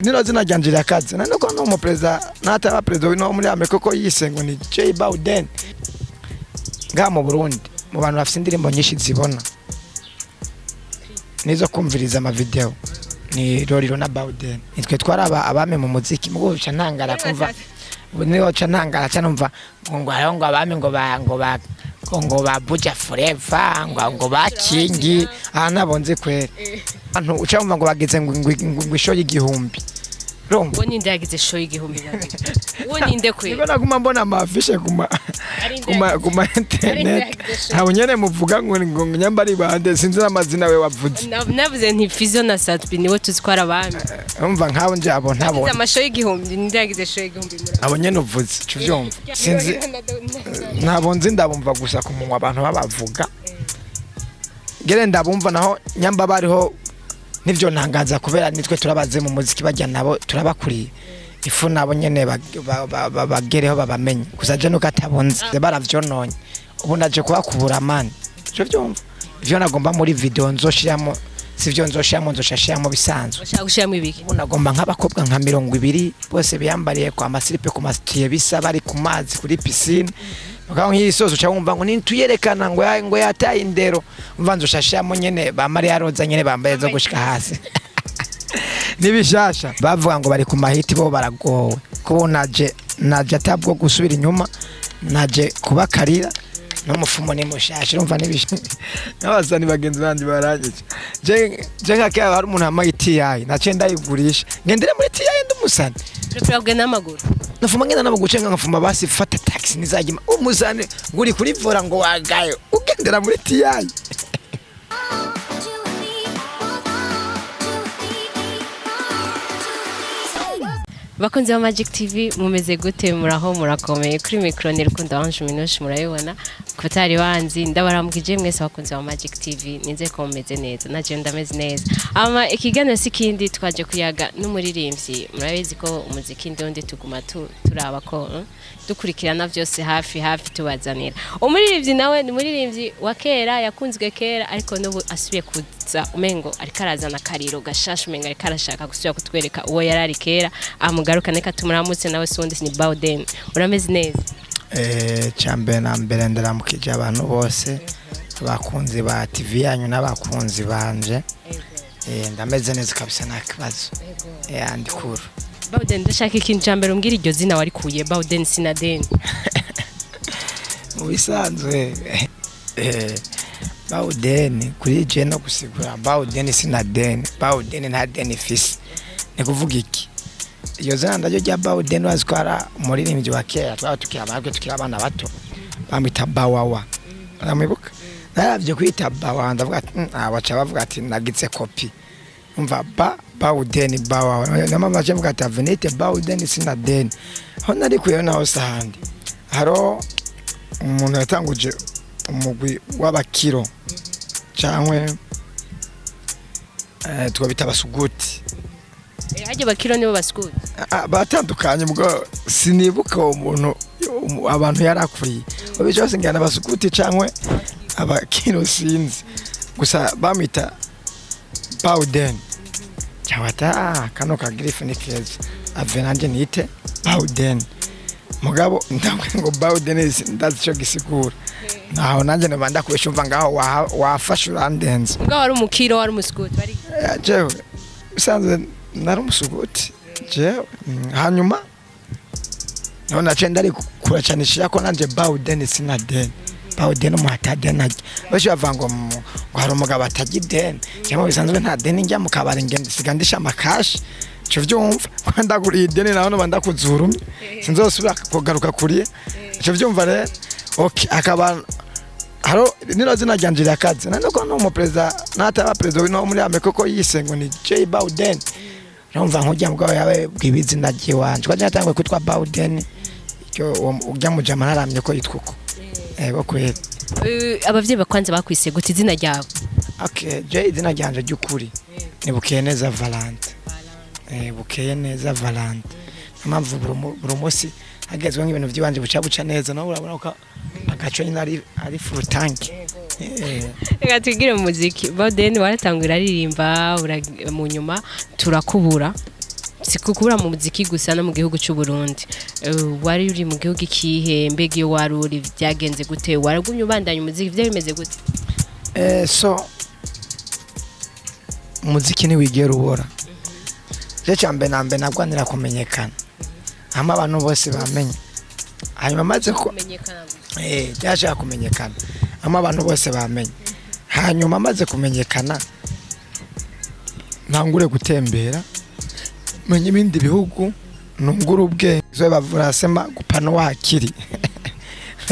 Nilo zina janjira kazi nano ko no mu president nataba president no muri Amerika ko yisengo ni BAODEN nga mu Burundi mu bantu bafite indirimbo nyinshi zibona nizo kumviriza ama video ni Roriro na BAODEN nitwe twaraba abame mu muziki mugo bica ntangara kumva niyo ca ntangara canumva ngo hariho ngo abame ngo ba buja forever ngo bakingi nabonze kwera antu ucamva ngo bageze ngo isho y'igihumbi Rongo ninde yagize show y'igihumbi wo ninde kwe niko naguma mbona amafishe kuma internet abo nyene muvuga ngo nyambari bande sinzi amazina we wavuze navuze nti Fizzo na Satbi niwe tuzitwara abami umva nkabo nje abo ntabone amashow y'igihumbi ninde yagize show y'igihumbi abo nyene uvuze cyuvyumva sinzi ntabonze ndabumva gusa ku munwa abantu babavuga gere ndabumva naho nyamba bariho nivyo ntangaza kubera nitwe turabaze mu muziki bajya nabo turabakuriye ifu nabo nyene bagereho babamenye kusaje nuko atabonze baravyononye ubu naje kubakubura mani cyo vyumva ivyo nagomba muri video nzoshiramo sivyo nzoshashiramo bisanzwe ushaka gushiramo ibiki ubu nagomba nk'abakobwa nka 200 bose biyambariye kwa masilipe ku masitiye bisa bari ku mazi kuri piscine Mugabo nk'isozo cha wumva ngo nintuyerekana ngo yataye indero umva nzoshashiramo nyene ba Maria Roza nyene bambaye zo gushika hasi nibishasha bavuga ngo bari ku mahiti bo baragowe kubonaje naje atabwo gusubira inyuma naje kubakarira n'umufumo ni mushasha urumva nibishe n'abazani bagenzi bandi barangije je nkake hari umuntu amahiti yayi nace ndayigurisha ngendere muri tiyaye ndumusani prepare n'amaguru nafuma ngenda nabagucenga ngafuma basi fata taxi nizagima umuzane nguri kuri vora ngo wagaye ugendera muri tiyaye Bakunzi wa Magic TV mumeze gute muraho murakomeye kuri micro ni Rukundo Ange Minoshi murayibona kutari wanzi ndabaramukije mwese bakunzi wa Magic TV ninze ko mumeze neza naje ndameze neza ama ikigano sikindi twaje kuyaga n'umuririmbyi murabizi ko umuziki ndondi tuguma turaba ko dukurikirana byose hafi tubazanira umuririmbyi nawe ni umuririmbyi wa kera yakunzwe kera ariko n'ubu asubiye kuza umengo ariko arazana kariro gashasha umengo ariko arashaka gusubira kutwereka uwo yarari kera garuka neka tumuramutse nawe sundi ni BAODEN urameze neza cyambe na mbere ndaramukije abantu bose bakunzi ba TV yanyu n'abakunzi banje ndameze neza kabisa nakibazo andikuru BAODEN ndashaka ikintu cyambere umbwira iryo zina wari kuye BAODEN sinaden mubisanzwe BAODEN kuri je no gusigura BAODEN sinaden BAODEN nta den fisi nikuvuga iki iyo zana ndajo rya BAODEN wazikora umuririmbyi wa kera twaba tukira abana bato bamwita bawawa uramubuka naravye kwita bawawa ndavuga abaca bavuga ati nagitse copy umva BAODEN bawawa na mama avuga ati avenite BAODEN sinaden ho nari kuyo naho sahandi haro umuntu yatanguje umugwi w'abakiro cyangwe twabita basuguti Haje bakiro nibo baskuti batandukanye bwo sinibuka umuntu abantu yarakuriye obijo bose ngana basukuti cankwe abakiro sinzi gusa bamita BAODEN cyawata kano ka griff ni keza avenanje nite BAODEN mugabo ndamwe ngo BAODEN ndazi cyo gisigura naho nanje nabanda kubeshumva ngaho wafasha urandenze ngaho ari umukiro wari umuskuti bari jewe bisanzwe nari umusuguti jewe hanyuma none nace ndari kuracanisha ko nanje BAODEN sinaden BAODEN umuhataden aje basho bavango ngo hari umugabo atagiden cyangwa bisanzwe nta den njya mu kabari ngende sigandisha amakashi cyo vyumva kwanda kuri den naho no banda kuzurumye sinzosubira kugaruka kuriye cyo vyumva rero okay akaba haro nilo zina janjira kazi nano ko no mu president nataba president no muri Amerika ko yisengo ni BAODEN Rumva nkujya mugabo yawe bwibizi ndagiye wanje kwaje natangwe kwitwa BAODEN cyo ujya mu jama naramye ko yitwuko ebo kwera abavye bakwanze bakwise guti izina ryawe okay je izina ryanje ryukuri ni Bukeneza Valente Bukeneza Valente amamvu burumosi hagezwe nk'ibintu byibanje buca neza no urabona ko agaco nyine ari furutanki Reka tugire muziki BAODEN waratangura aririmba mu nyuma turakubura sikukura mu muziki gusa no mu gihugu cy'u Burundi. Wari uri mu gihugu kihe mbega iyo wari uri byagenze gute waragumye ubandanya umuziki byo bimeze gute? So umuziki ni wigera ubora. Je cyambe nambe nagwanira kumenyekana. Ama abantu bose bamenye. Hanyuma maze ko kumenyekana. Byashaka kumenyekana. Ama abantu bose bamenye. Hanyuma maze kumenyekana ntangure gutembera menye ibindi bihugu nungura ubwenge zo bavura sema gupana wakiri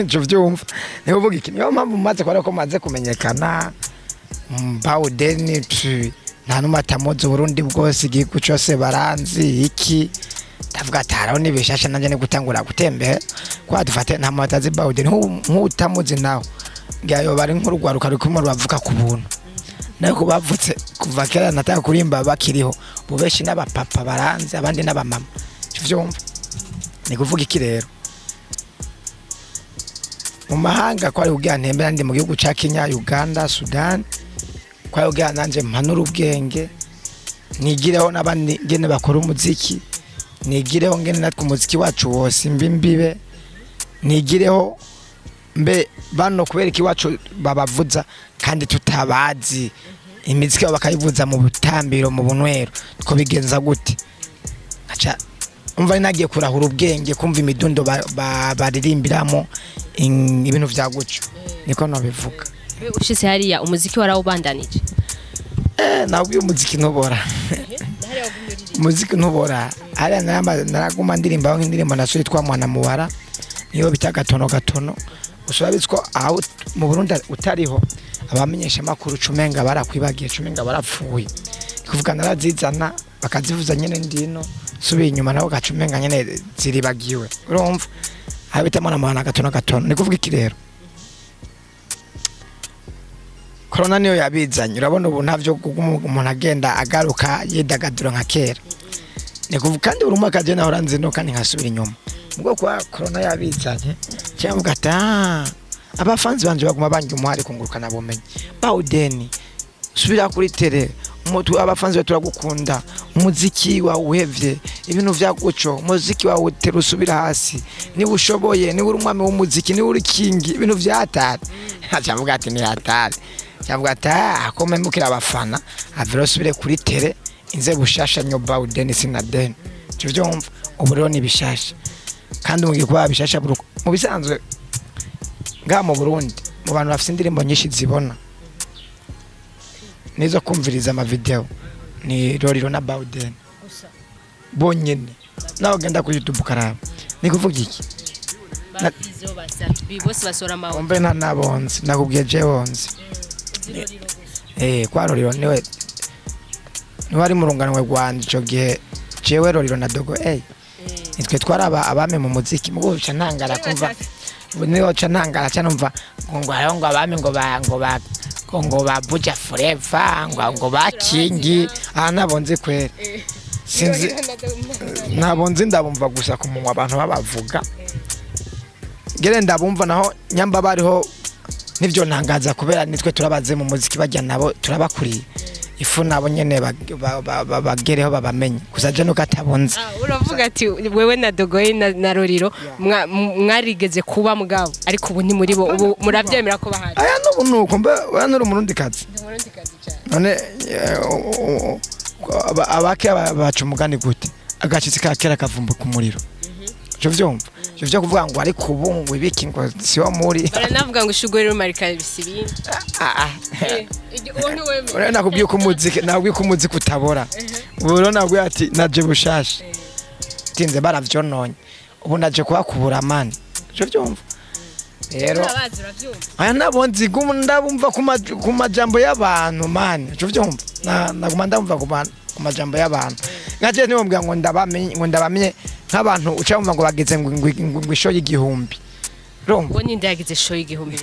cyo byumva niho uvuga iki niyo mpamvu maze ko maze kumenyekana BAODEN nta numatamozo Burundi bwose igihugu cyose baranzi iki ndavuga ataraho nibishasha nanje ne gutangura gutembera kwa dufate nta matazi BAODEN nk'utamuzi nawe ngiyo bari nk'urugwaruka rukumo rubavuga ku buntu nako bavutse kuva kera nataka kurimba bakiriho bubeshi n'abapapa baranze abandi n'abamama cyumva ni kuvuga iki rero mu mahanga kwari ugantembera ndi mu gihugu ca Kenya Uganda Sudan kwari ugananje mpanura ubwenge nigireho nabandi ngene bakora umuziki nigireho ngene natwe umuziki wacu wose mbimbibe nigireho mbe bano kubereka iwacu babavuza kandi tutabazi imiziki yabo bakayivuza mu butambiro mu bunwero two bigenza gute acha umva nagiye kurahura ubwenge kumva imidundo baririmbiramo ibintu vya gucyo niko no bivuga. Ushise hariya umuziki warawubandanije? Nabwiye umuziki ntubora. Umuziki ntubora hariya naraguma ndirimba nk'indirimbo nasuri twamwana mubara niyo bita gatono usubabitswe aho mu Burundi utariho abamenyesha makuru cumenga barakwibagiye cumenga barapfuye kuvuga narazizana bakazivuza nyene ndino subiye inyuma naho gacumenga nyene ziribagiwe urumva habitamo na mwana gatono ni kuvuga iki rero corona niyo yabizanye urabona ubu ntavyo umuntu agenda agaruka yidagadura nka kera ni kuvuga kandi urumva kaje naho ranzino kandi nkasubira inyuma ubwo kwa corona yabizanye cyangwa ugata abafanzi banje baguma bangi umuhari kungurukana bumenyi BAODEN subira kuri tele umutu abafanzi turagukunda umuziki wa uhevye ibintu vya gucyo umuziki wa utera usubira hasi ni ushoboye ni uri umwami w'umuziki ni uri king ibintu vya hatari cyangwa ati ni hatari cyangwa ata akome mukira abafana avero subire kuri tele inze bushasha nyo BAODEN sinaden cyo byumva ubu rero ni bishasha kandi mugiye kwa bishasha mu bisanzwe nga mu Burundi mu bantu bafite indirimbo nyinshi zibona nizo kumviriza ama video ni Roriro na BAODEN bonyene naho genda ku YouTube karaba ni kuvuga iki Fizzo basabi bose basora mawo ombe na nabonze nakubwiye je bonze kwa Roriro niwe wari mu runganwe rwanje cyo gihe jewe Roriro na Dogo nitwe twaraba abame mu muziki mugo bica ntangara kumva niyo cha ntangara cyanumva ngo ngo abame ngo babuja forever ngo bakingi nabonze kwere sinzi nabonze ndabumva gusa ku munwa abantu babavuga gere ndabumva naho nyamba bariho nivyo ntangaza kubera nitwe turabaze mu muziki bajya nabo turabakuriye ifu nabo nyene bagereho babamenye kusaje nuko atabonze uravuga ati wewe na Dogoye na Roriro mwarigeze kuba mugabo ariko ubu ni muri bo ubu muravyemera ko bahari aya no nuko mbe wanuri umurundi kazi none abake bacu mugani gute agacitse ka kera kavumba ku muriro cyo vyumva cyo kuvuga ngo ari kubungu ibiki ngo siwo muri baranavuga ngo shugorero marika bisibindi ora nakubwiye ko muziki nabwiye ko muziki utabora uburo nabwiye ati naje bushasha tinze baravyononye ubu naje kwakubura mani cyo byumva rero aya nabonzi ndabumva ku majambo y'abantu mani cyo byumva naguma ndabumva ku majambo y'abantu ngaje niwo mbwa ngo ndabamenye nk'abantu ucamva ngo bageze ngo isho y'igihumbi Uwo ninde yagize show y'igihumbi?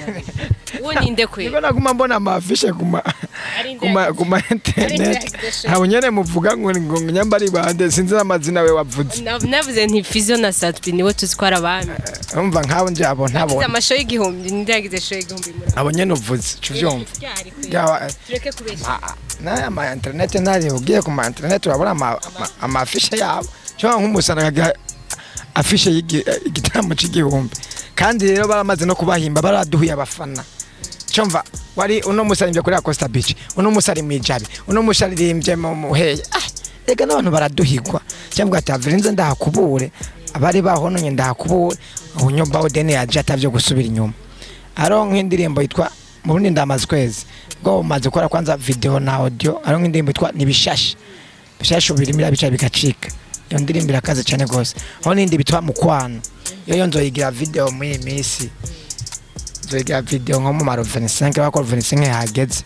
Uwo ninde kwe? Niko naguma mbona amafishe kuma kuma internet habo nyene muvuga ngo nyamba ari bande sinzi amazina we wavuze navuze nti Fizzo na Satbi niwe tuzitwara abami umva nkabo nje abo ntabo amasho y'igihumbi ndagize show y'igihumbi muri abo nyene uvuze cyuvyumva tureke kubesha na ama internet nari ugiye ku ma internet urabona amafishe yabo cyo nk'umusana afishe y'igitamo c'igihumbi kandi rero baramaze no kubahimba baraduhuye abafana cyumva wari uno musarimbye kuri Costa Beach uno musari mwijabe uno musharirimbye mu muheye rega n'abantu baraduhigwa cyangwa atavirinze ndahakubure abari bahononye ndahakubure unyo BAODEN yaje atavyo gusubira inyuma aronka indirimbo yitwa mu Burundi ndamaze kwezi bwo maze gukora kwanza video na audio aronka indirimbo yitwa nibishashe bishashe birimira bica bigacika iyo ndirimbo irakaze cyane gose aho nindi bitwa mukwano yo nzoyigira video muri misi nzoyigira video nko mu maro 25 bakora 25 hageze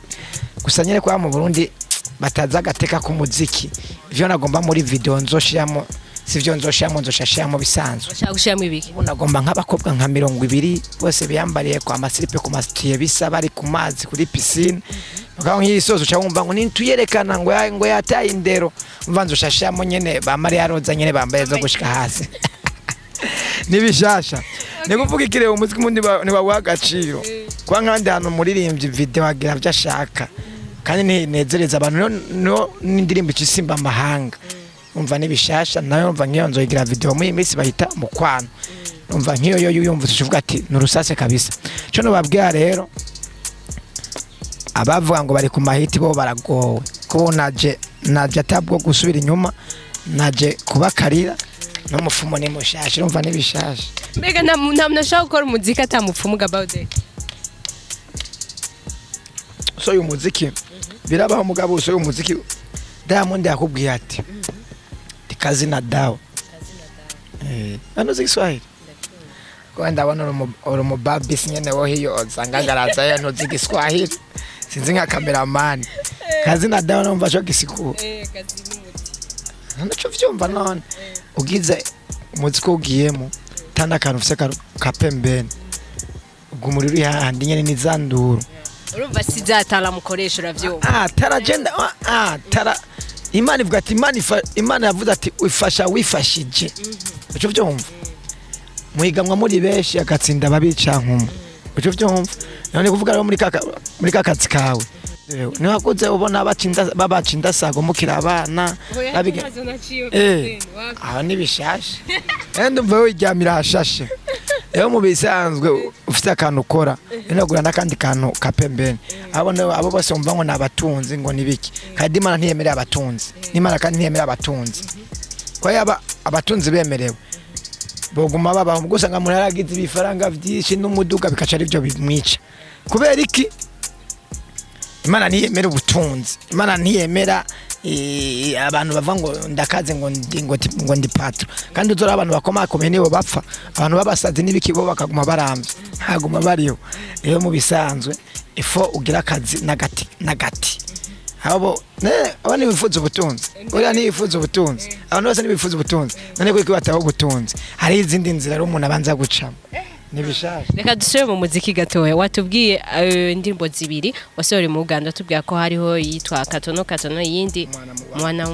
gusa nyere kwa mu Burundi bataza gateka ku muziki ivyo nagomba muri video nzoshiramo sivyo nzoshashiramo bisanzwe bashaka gushiramo ibiki unagomba nk'abakobwa nka 200 bose biyambariye kwa masilipe ku masitiye bisa bari ku mazi kuri piscine bakaho nk'isozo cha wumva ngo nintuyerekana ngo yataye indero umva nzoshashiramo nyene bamari yaroza nyene bambaye zo gushika hasi nibishasha nikuvuga ikireba umuziki mundi ni wagaciro kwa nkandi hano muririmbye video agira byashaka kandi nezereza abantu no n'indirimbo cisimba amahanga umva nibishasha nayo umva nkiyo nzoyigira video muri misi bahita mukwano umva nkiyo yo yumva tuvuga ati nurusase kabisa cyo no babwira rero abavuga ngo bari ku mahiti bo baragowe ko naje atabwo gusubira inyuma naje kubakarira no mufumo ni mushasha umva nibishasha mbega nashaka gukora umuziki atamupfumu ga BAODEN so uyu muziki birabaho mugabo so uyu muziki Diamond yakubwiye ati kazina dawa ano zigiswahili kwa ndabona uri babis nyene wo hiyo zangagaraza ya no zigiswahili sinzi nka cameraman kazina dawa numva cyo gisiku kazini muti naco vyumva none ugize umuziki ugiyemo tanda kantu ufise kapembeni ugumuri uri handi nyene nizanduru urumva sizatala mukoresha uravyumva taragenda tara Imana ivuga ati Imana yavuze ati wifasha wifashije uco vyumva muhigamwa muri beshi agatsinda babica nkumu uco vyumva none kuvuga rero muri kakazi kawe ni wakuze ubona babacinda sago mukira abana aha nibishashe ende mva wiryamira hashashe rero mu bisanzwe ufite akantu ukora inagura n'akandi kantu kapembeni abo bose umva ngo nabatunzi ngo nibiki kandi Imana ntiyemerera abatunzi n'Imana kandi ntiyemerera abatunzi kwa yaba abatunzi bemerewe boguma baba gusanga muri aragize ibifaranga byinshi n'umuduga bikaca ari byo bimwica kubera iki Imana ntiyemera ubutunzi Imana ntiyemera abantu bava ngo ndakaze ngo ndi patro kandi uzora abantu bakomakomeye nibo bapfa abantu babasazi nibikibo bakaguma baramvye haguma bariyo rero mu bisanzwe ifo ugira akazi nagati abo abani bifuza ubutunzi uriya nifuza ubutunzi abantu bose nibifuza ubutunzi none ko bataho ubutunzi hari izindi nzira rero umuntu abanza gucamo nibishasha reka dusubire mu muziki gatoya watubwiye indirimbo zibiri wasohora mu Uganda tubwira ko hariho yitwa katono yindi mwana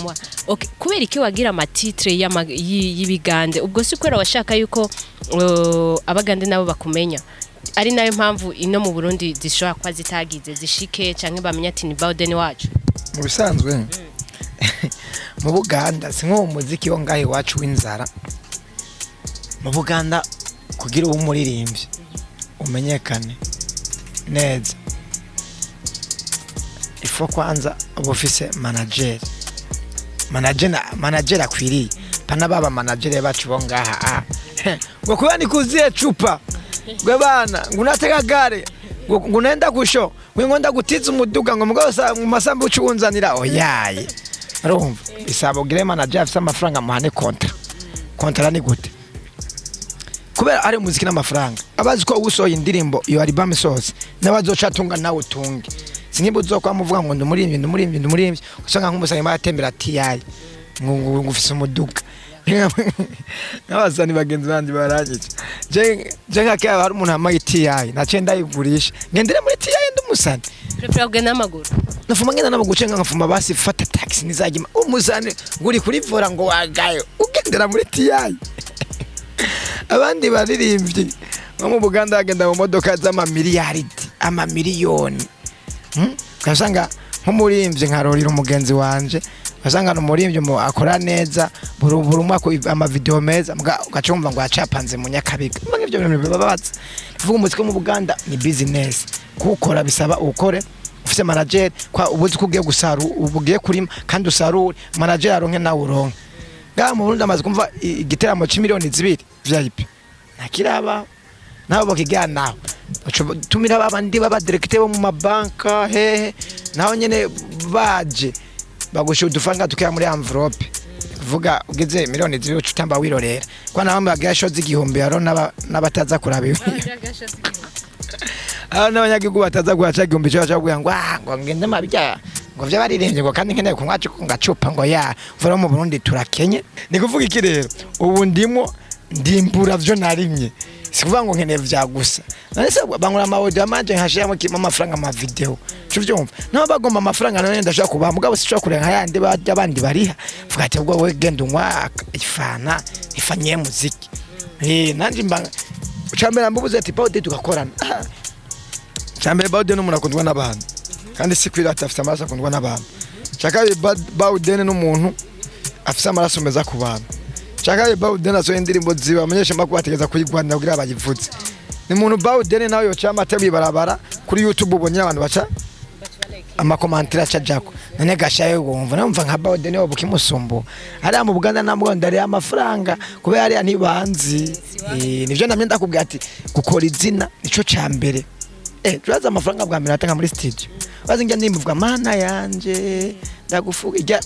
okay kubera iki wagira amatitre y'ibigande ubwo si kwera washaka yuko abagande nabo bakumenya ari nayo mpamvu ino mu Burundi zishobora kwa zitagize zishike canke bamenya ati ni BAODEN wacu mu bisanzwe mu Buganda sinko umuziki wo ngahe wacu w'inzara mu Buganda kugira umuririmbyi umenyekane neza ifo kwanza ubufise manager akwiriye pana baba manager bacu bo ngaha ngo kuba nikuziye chupa gwe bana ngunateka gare ngo nenda kusho ngo ndagutiza umuduga ngo mugosa mu masambu ucunzanira oyaye urumva isabo gire manager afise amafaranga muhane kontra ni gute kubera ari muziki n'amafaranga abazi ko usoye indirimbo iyo album sose nabazocatunga nawe utunge sinkibuzo kwa muvuga ngo ndumurimbye usanga nk'umusanga matembera ati yayi ngo ufise umuduga n'abasani bagenzi bandi barangije je nkake hari umuntu amaye TI nace ndayigurisha ngendere muri TI ndumusani prepare kugenda n'amaguru nafuma ngenda n'amaguru cenga nkafuma basi fata taxi nizagima umusani nguri kuri vora ngo wagayo ugendera muri TI abandi baririmbye nko mu Buganda bagenda mu modoka amamiliyoni kasanga nk'umurimbye nkarorira umugenzi wanje kasanga n'umurimbye akora neza buri umwaka ama video meza ugacumva ngo yacapanze mu Nyakabiga ibyo bintu bibabaza vuga umuziki mu Buganda ni business kukora bisaba ukore ufite manager kwa ubuzi kugiye gusaru ubugiye kurima kandi usarure manager aronke nawe uronke ga mu Burundi amaze kumva igiteramo c'imiliyoni 2 VIP nakiraba nabo bakigana nawe tumira babandi baba directeur bo mu mabanka hehe naho nyene baje bagusha udufanga tukaya muri envelope vuga ugeze miliyoni 2 utamba wirorera kwa naho bagashoze igihumbi yaro n'abataza kuraba n'abanyagihugu bataza guhaca igihumbi cyo bacaguye ngo ngende mabya ngo vy'abaririmbye ngo kandi nkeneye kunywaca ngacupa ngo ya vura mu Burundi turakenye ni kuvuga iki rero ubu ndimbura vyo narimye sikuvuga ngo nkeneye vya gusa nase bangura amaudio amanje nkashiramo amafaranga ama video cyuvyumva no bagomba amafaranga none ndashaka kuba mugabo sico kurenga yandi abandi bariha vuga ati ubwo we genda unywa ifana ifanye muziki nanje mbanga ucambera mbubuze ati BAODEN tugakorana cyambere BAODEN n'umuntu akundwa n'abantu kandi sikwira atafite amaraso akundwa n'abantu chaka BAODEN n'umuntu afite amaraso meza ku bantu chaka BAODEN aso indirimbo ziba amenyesha makuru ategeza kuyigwanira kugira abayivutse ni umuntu BAODEN nawe yo cyama tebi barabara kuri YouTube ubonye abantu baca amakomantira cajako none gashaye wumva namva nka BAODEN yo bukimusumbu ari mu Buganda namwe ndari amafaranga kubera ari ntibanzi nivyo namye ndakubwira ati gukora izina nico cyambere turaza amafaranga bwa mbere atanga muri studio bazi njya ndimvuga mana yanje ndagufuga ijya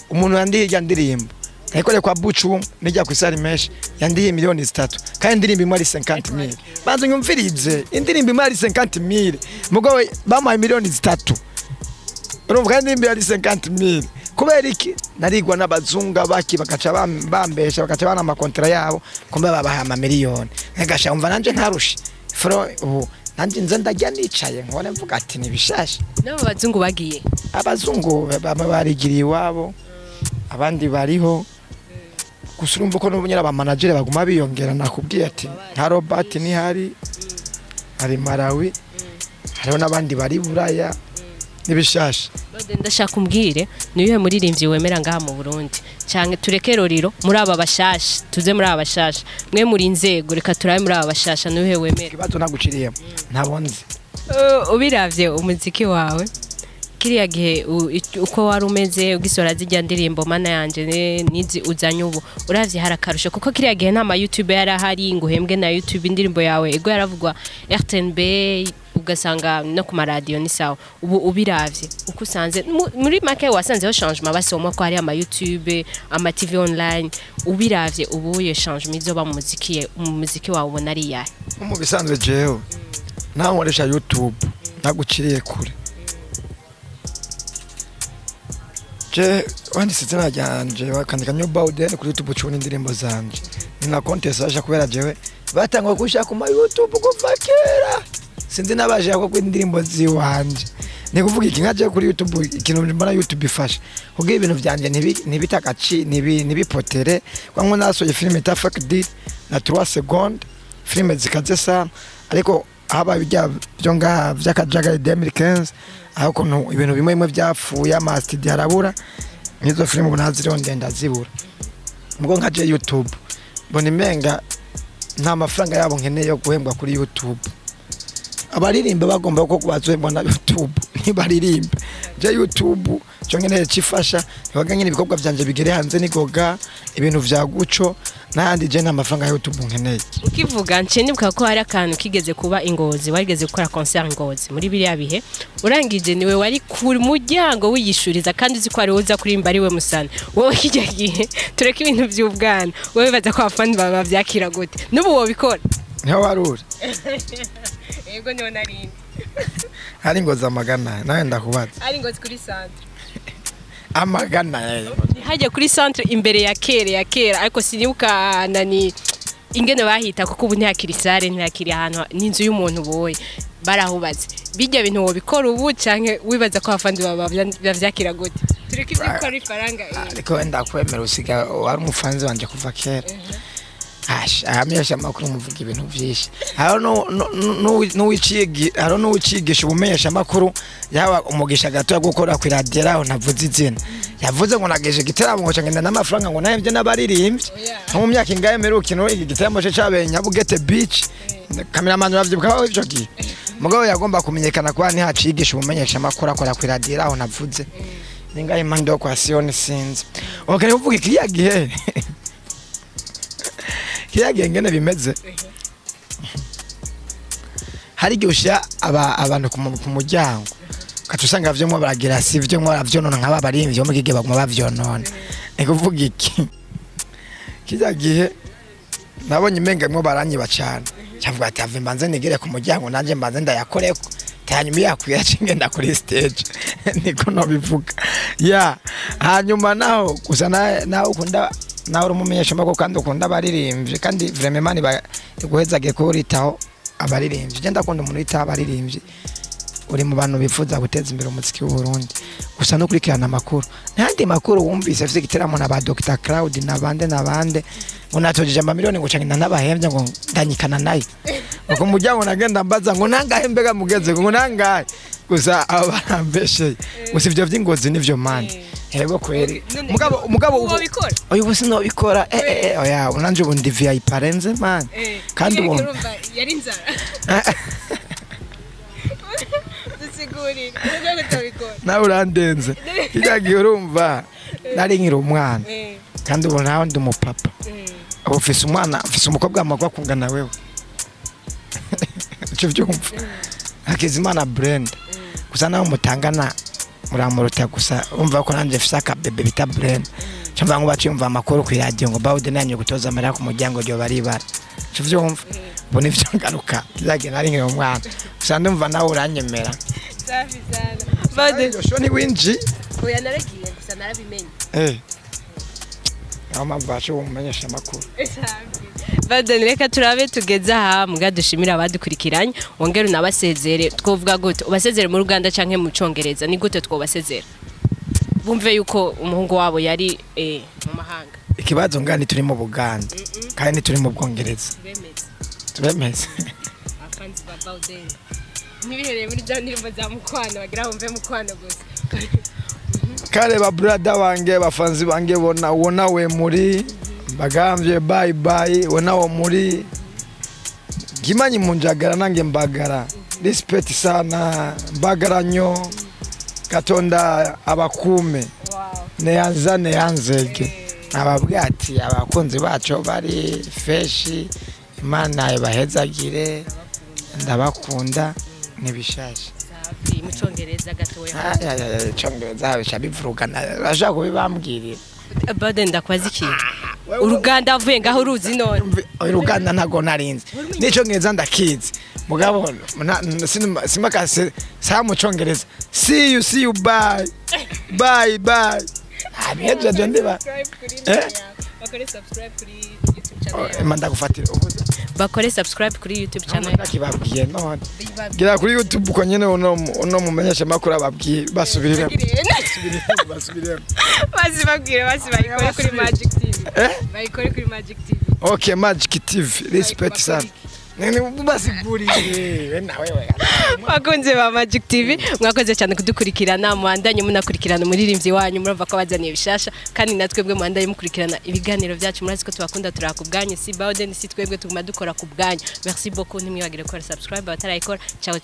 umuntu yandiye ijya ndirimbo nakore kwa bucu nijya ku isari mesh yandiye miliyoni 3 kandi ndirimbo imwe ari 50,000 banzo nyumvirize indirimbo imwe ari 50,000 mugo bamaye miliyoni 3 urumva kandi ndirimbo ari 50,000 kubera iki narigwa n'abazunga baki bakaca bambesha bakaca bana amakontra yabo kumbe babaha ama miliyoni ngasha umva nanje ntarushi fro nanje nze ndajya nicaye nkone mvuga ati nibishashe nabo bazungu bagiye abazungu baba barigiriye iwabo abandi bariho gusurumva ko n'ubunyera aba manager baguma biyongera nakubwiye ati nka Robert ni hari Malawi hariho n'abandi bari Buraya nibishashe ndashaka umbwire niyo muririmbyi wemera ngaha mu Burundi cyane tureke roriro muri aba bashasha tuze muri aba bashasha mwe muri inzego reka turabe muri aba bashasha niyo wemera kibazo naguciriyemo ntabonze ubiravye umuziki wawe kiriya gihe uko wari umeze ugisora zijya ndirimbo mana yanje nizi uzanye ubu uravye harakarusha kuko kiriya gihe nta ma YouTube yarahari ngo hembwe na YouTube indirimbo yawe ego yaravugwa RTNB ugasanga no ku radio ni sawa ubu ubiravye uko usanze muri make wasanze ho changement basoma ko hari ama YouTube ama TV online ubiravye ubu ye changement izoba mu muziki wawe ubona ari yahe mu bisanzwe jewe naho nkoresha YouTube naguciriye kure je wanditse izina ryanje bakandika nyo BAODEN kuri YouTube cubona indirimbo zanje ni na konte saje kubera jewe batangwa kushaka ku YouTube kuva kera sinzi nabaje ko indirimbo ziwanje ni kuvuga iki nkaje kuri YouTube ikintu mbona YouTube ifasha kugira ibintu byanje nibitakaci nibipotere kwa ngo nasoje filme ta fuck did na 3 secondes filme zikaze sana ariko haba bijya byo nga byakajaga 2015 aho kono ibintu bimwe byapfuye ama studio arabura nizo filme bunaziriho ndenda zibura mugo nkaje YouTube bona imenga nta mafaranga yabo nkeneye yo guhembwa kuri YouTube abaririmba bagomba ko kubazohembwa na YouTube ntibaririmba je YouTube cyo nkeneye cifasha baganye ibikorwa byanje bigere hanze nigoga ibintu vya guco nandi je nta mafaranga ya YouTube nkeneye ukivuga nce nibuka ko hari akantu kigeze kuba Ingozi warigeze gukora concert Ingozi muri biriya bihe urangije niwe wari ku muryango wiyishuriza kandi uzi ko ari uza kurimba ari we musana wowe kijya gihe tureke ibintu by'ubwana wowe baza ko afandi baba byakira gute nubu wo bikora niho waruri ego niho narindi hari Ingozi amagana nawe ndakubaza ari Ingozi kuri centre amagana hajya kuri centre imbere ya kera ariko sinibuka nani ingene bahita kuko ubu ntihakiri sare ntihakiri ahantu n'inzu y'umuntu boye barahubatse bijya bintu wo bikora ubu canke wibaza ko afandi bavyakira gute tureke ibyikora ifaranga ariko wenda kwemera usiga wari umufanzi wanje kuva kera ahamyesha makuru muvuga ibintu byinshi haro n'uwicigisha ubumenyesha makuru yaba umugisha gato gukora ku radio aho navuze izina yavuze ngo nageje gitaramo ngo cyangenda n'amafaranga ngo nahembye n'abaririmbye mu myaka ingahe merukino iki gitaramo cyo cabenya Bugete Beach cameraman bavyibuka ivyo gihe mugabo yagomba kumenyekana kwa ntihacigisha ubumenyesha makuru akora ku radio aho navuze ningahe mando kwa Sion sinzi okay uvuga iki yagihe ngene bimeze hari gusha abantu ku muryango katusanga byo mu baragira sivyo mu bavyonona nk'aba barimvye mu gige baguma bavyonona ikuvuga iki kizagihe nabonye imenga mwo baranyiba cyane cyavuga ati ave mbanze nigere ku muryango nanje mbanze ndayakoreko tanyuma yakuya ngenda kuri stage niko no bivuga hanyuma naho gusa naho ukunda nawe urumumenyesha mbako kandi ukunda abaririmbye kandi vraiment mani iguhezage ko uritaho abaririmbye je ndakunda umuntu uritaho abaririmbye uri mu bantu bifuza guteza imbere umuziki w'u Burundi gusa no kurikirana amakuru n'andi makuru wumvise afite gitaramo na ba Dr Cloud nabande ngo natojeje amamiliyoni ngo cyangwa n'abahembye ngo ndanyikana nayo ngo mujyango nagenda mbaza ngo nangahembega mugeze ngo nangahe gusa abarambeshe gusa ivyo vy'ingozi nivyo mani hego kweri mugabo oyo bose no bikora oya unanje ubundi VIP parenze man kandi ubu yari nzara dusiguri none tabikora na urandenze kijagiye urumva nari nkiri umwana kandi ubu naho ndi umupapa ufise umwana ufise umukobwa amagwa kungana wewe cyo byumva Hakizimana Brenda gusa naho mutangana muramuruta gusa umva ko nanje fisa ka bebe bita Brenda cyumva ngo baciyumva amakuru ku radio ngo BAODEN nanye gutoza amara ku muryango ryo baribara cyo byumva bone ivyo ngaruka kizagiye nari nkiri umwana gusa ndumva nawe uranyemera safi sana BAODEN shoni winji oya naragiye gusa narabimenye ama bacho umumenyesha amakuru BAODEN reka turabe tugeza aha muga dushimira abadukurikiranye wongera unabasezere twovuga gute ubasezere mu Ruganda canke mu Congereza ni gute twobasezera bumve yuko umuhungu wabo yari mu mahanga ikibazo ngani turi mu Buganda kandi turi mu Bwongereza tubemeze afanzi ba BAODEN nibihereye muri jandirimbo za mukwano bagira bumve mukwano gusa kare ba brother wange bafanzi bange wona we muri bagambye bye bye wona wo muri gimanyi munjagara nange mbagara respect sana mbagaranyo katonda abakume neyanzege ababwati abakunzi bacu bari feshi Imana ibahezagire ndabakunda nibishaje mu Congereza gatoya Congereza bishabivurugana bashaka kubibambwirira BAODEN ndakwaza iki Uruganda avuye ngaho uruzi none Uruganda ntago narinze nico ngeza ndakizi mugabo simakase sa mu Congereza see you bye abiyeje ndeba bakore subscribe kuri YouTube channel manda gufatira bakore subscribe kuri YouTube channel bakibabwiye none gira kuri YouTube ko nyene uno mumenyesha makuru ababwiye basubirire bayikore kuri Magic TV bayikore kuri Magic TV okay Magic TV respect sana nene basiguriye nawe bakunze ba Magic TV mwakoze cyane kudukurikirana muandanye munakurikirana umuririmbyi wanyu murumva ko bazaniye bishasha kandi natwe bwe muandanye mukurikirana ibiganiro byacu murazi ko tubakunda turakubganye si BAODEN si twebwe tuguma dukora kubganye merci beaucoup ntimwibagire ko subscribe abatarayikora ciao